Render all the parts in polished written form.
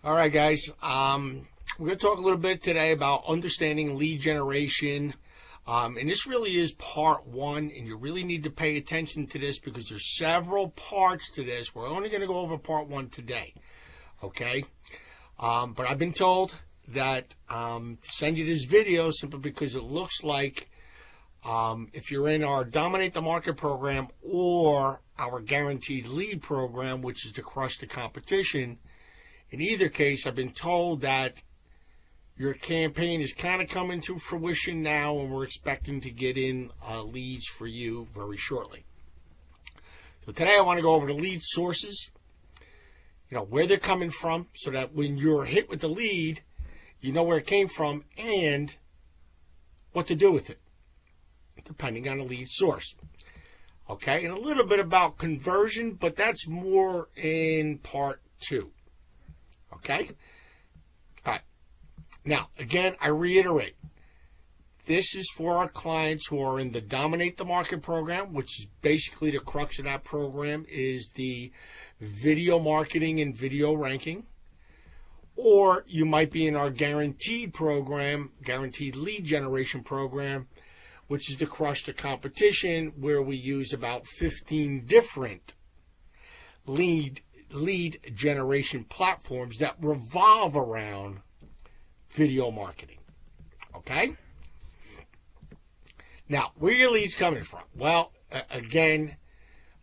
All right, guys. We're going to talk a little bit today about understanding lead generation. And this really is part one, and you really need to pay attention to this because there's several parts to this. We're only going to go over part one today, okay? But I've been told that to send you this video simply because it looks like if you're in our Dominate the Market program or our Guaranteed Lead program, which is to crush the competition, in either case, I've been told that your campaign is kind of coming to fruition now, and we're expecting to get in leads for you very shortly. So today I want to go over the lead sources, where they're coming from, so that when you're hit with the lead, you know where it came from and what to do with it, depending on the lead source. Okay, and a little bit about conversion, but that's more in part two. Okay? All right. Now, again, I reiterate, this is for our clients who are in the Dominate the Market program, which is basically the crux of that program is the video marketing and video ranking. Or you might be in our Guaranteed program, Guaranteed Lead Generation program, which is to crush the competition, where we use about 15 different lead generation platforms that revolve around video marketing. Okay? Now, where are your leads coming from? Well, again,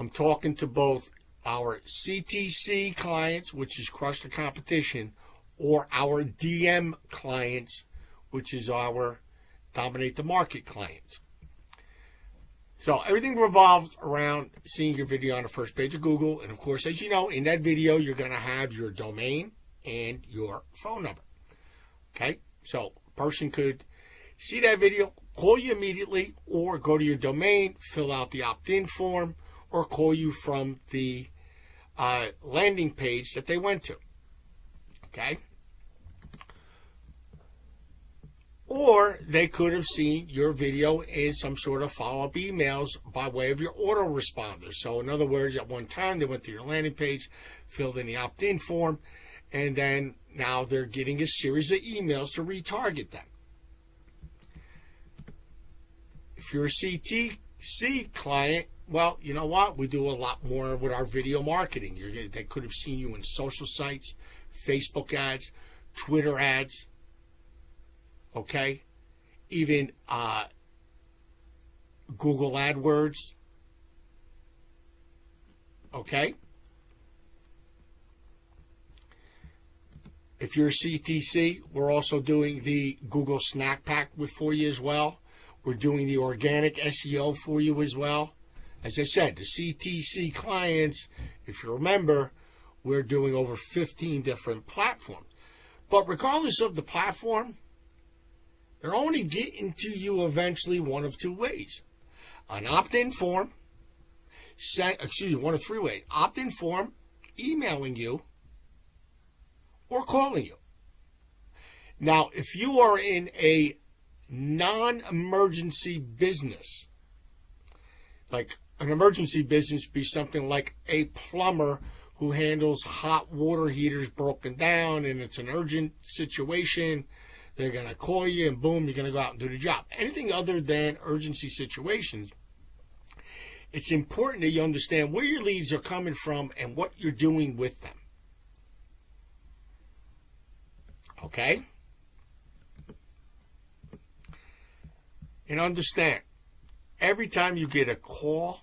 I'm talking to both our CTC clients, which is crush the competition, or our DM clients, which is our Dominate the Market clients. So everything revolves around seeing your video on the first page of Google. And of course, as you know, in that video, you're going to have your domain and your phone number. Okay? So a person could see that video, call you immediately, or go to your domain, fill out the opt-in form, or call you from the landing page that they went to. Okay? Or they could have seen your video in some sort of follow-up emails by way of your autoresponder. So in other words, at one time they went to your landing page, filled in the opt-in form, and then now they're getting a series of emails to retarget them. If you're a CTC client, well, you know what? We do a lot more with our video marketing. They could have seen you in social sites, Facebook ads, Twitter ads, okay, even Google AdWords, okay. If you're a CTC, we're also doing the Google Snack Pack for you as well. We're doing the organic SEO for you as well. As I said, the CTC clients, if you remember, we're doing over 15 different platforms. But regardless of the platform, they're only getting to you eventually one of two ways. An opt-in form, one of three ways. Opt-in form, emailing you, or calling you. Now, if you are in a non-emergency business, like an emergency business would be something like a plumber who handles hot water heaters broken down and it's an urgent situation, they're going to call you and boom, you're going to go out and do the job. Anything other than urgency situations, it's important that you understand where your leads are coming from and what you're doing with them. Okay? And understand, every time you get a call,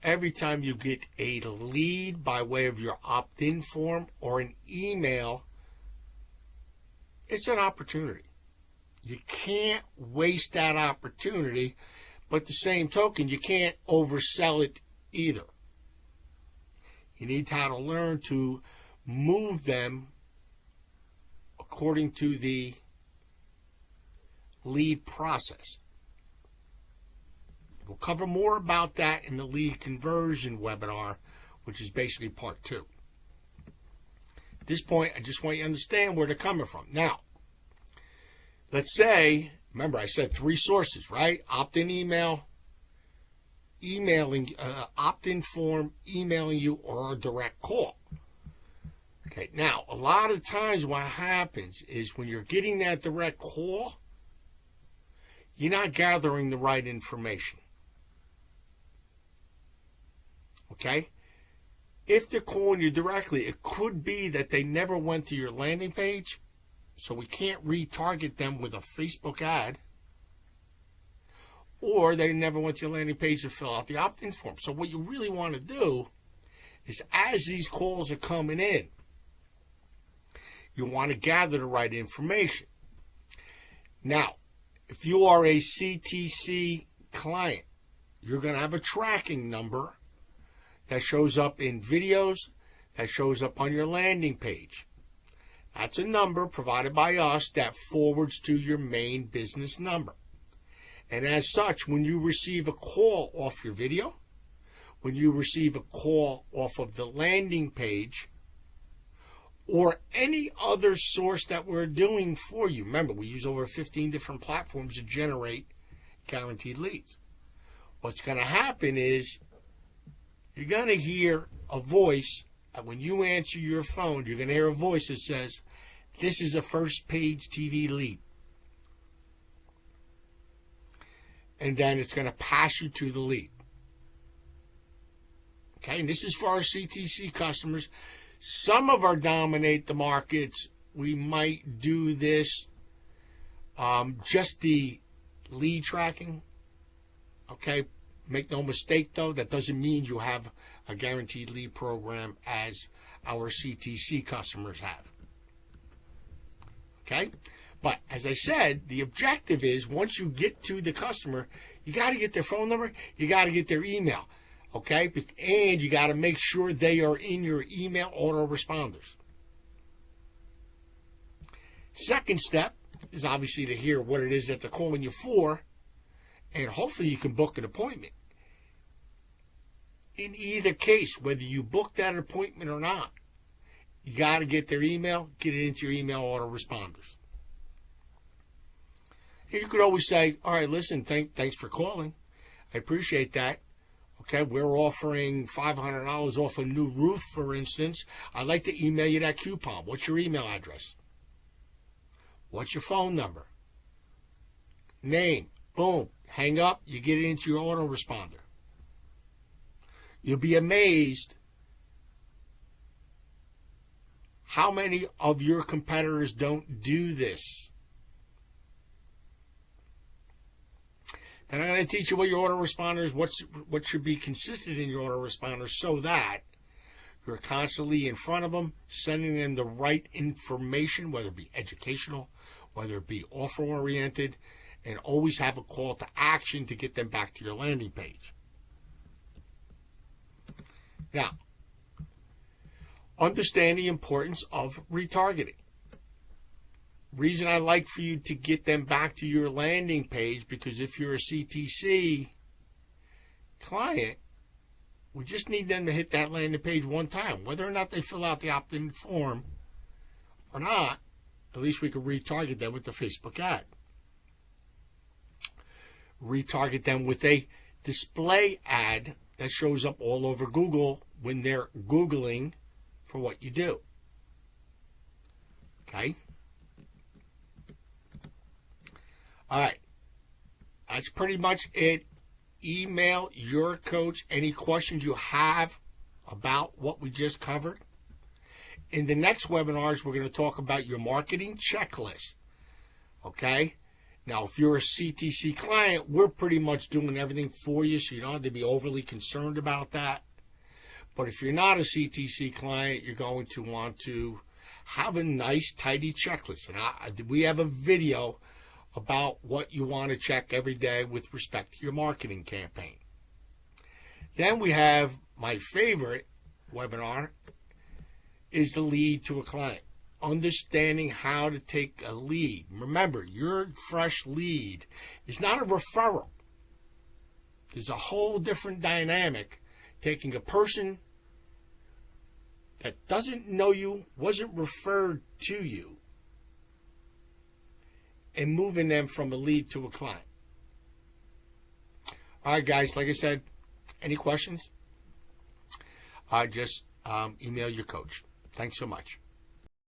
every time you get a lead by way of your opt-in form or an email, it's an opportunity. You can't waste that opportunity, but the same token, you can't oversell it either. You need how to learn to move them according to the lead process. We'll cover more about that in the lead conversion webinar, which is basically part two. At this point, I just want you to understand where they're coming from. Now, let's say, remember I said three sources, right? Opt-in email, opt-in form, emailing you, or a direct call. Okay, now, a lot of times what happens is when you're getting that direct call, you're not gathering the right information. Okay? If they're calling you directly, it could be that they never went to your landing page, so we can't retarget them with a Facebook ad, or they never went to your landing page to fill out the opt-in form. So what you really want to do is, as these calls are coming in, you want to gather the right information. Now, if you are a CTC client, you're going to have a tracking number that shows up in videos, that shows up on your landing page. That's a number provided by us that forwards to your main business number. And as such, when you receive a call off your video, when you receive a call off of the landing page, or any other source that we're doing for you. Remember, we use over 15 different platforms to generate guaranteed leads. What's going to happen is you're going to hear a voice, and when you answer your phone, you're going to hear a voice that says, "This is a first page TV lead." And then it's going to pass you to the lead. Okay, and this is for our CTC customers. Some of our dominate the markets, we might do this, just the lead tracking. Okay, make no mistake though, that doesn't mean you have a guaranteed lead program as our CTC customers have. Okay, but as I said, the objective is once you get to the customer, you got to get their phone number, you got to get their email. Okay, and you got to make sure they are in your email autoresponders. Second step is obviously to hear what it is that they're calling you for, and hopefully you can book an appointment. In either case, whether you book that appointment or not, you got to get their email, get it into your email autoresponders. And you could always say, all right, listen, thanks for calling. I appreciate that. Okay, we're offering $500 off a new roof, for instance. I'd like to email you that coupon. What's your email address? What's your phone number? Name. Boom. Hang up. You get it into your autoresponder. You'll be amazed how many of your competitors don't do this. Then I'm going to teach you what your autoresponders, what should be consistent in your autoresponders so that you're constantly in front of them, sending them the right information, whether it be educational, whether it be offer-oriented, and always have a call to action to get them back to your landing page. Now, understand the importance of retargeting. Reason I like for you to get them back to your landing page, because if you're a CTC client, we just need them to hit that landing page one time. Whether or not they fill out the opt-in form or not, at least we can retarget them with the Facebook ad. Retarget them with a display ad that shows up all over Google when they're Googling for what you do. Okay? All right. That's pretty much it. Email your coach any questions you have about what we just covered. In the next webinars, we're going to talk about your marketing checklist. Okay? Now, if you're a CTC client, we're pretty much doing everything for you, so you don't have to be overly concerned about that. But if you're not a CTC client, you're going to want to have a nice, tidy checklist. And we have a video about what you want to check every day with respect to your marketing campaign. Then we have my favorite webinar, is the lead to a client. Understanding how to take a lead. Remember, your fresh lead is not a referral. There's a whole different dynamic taking a person that doesn't know you, wasn't referred to you, and moving them from a lead to a client. All right, guys, like I said, any questions? Just email your coach. Thanks so much.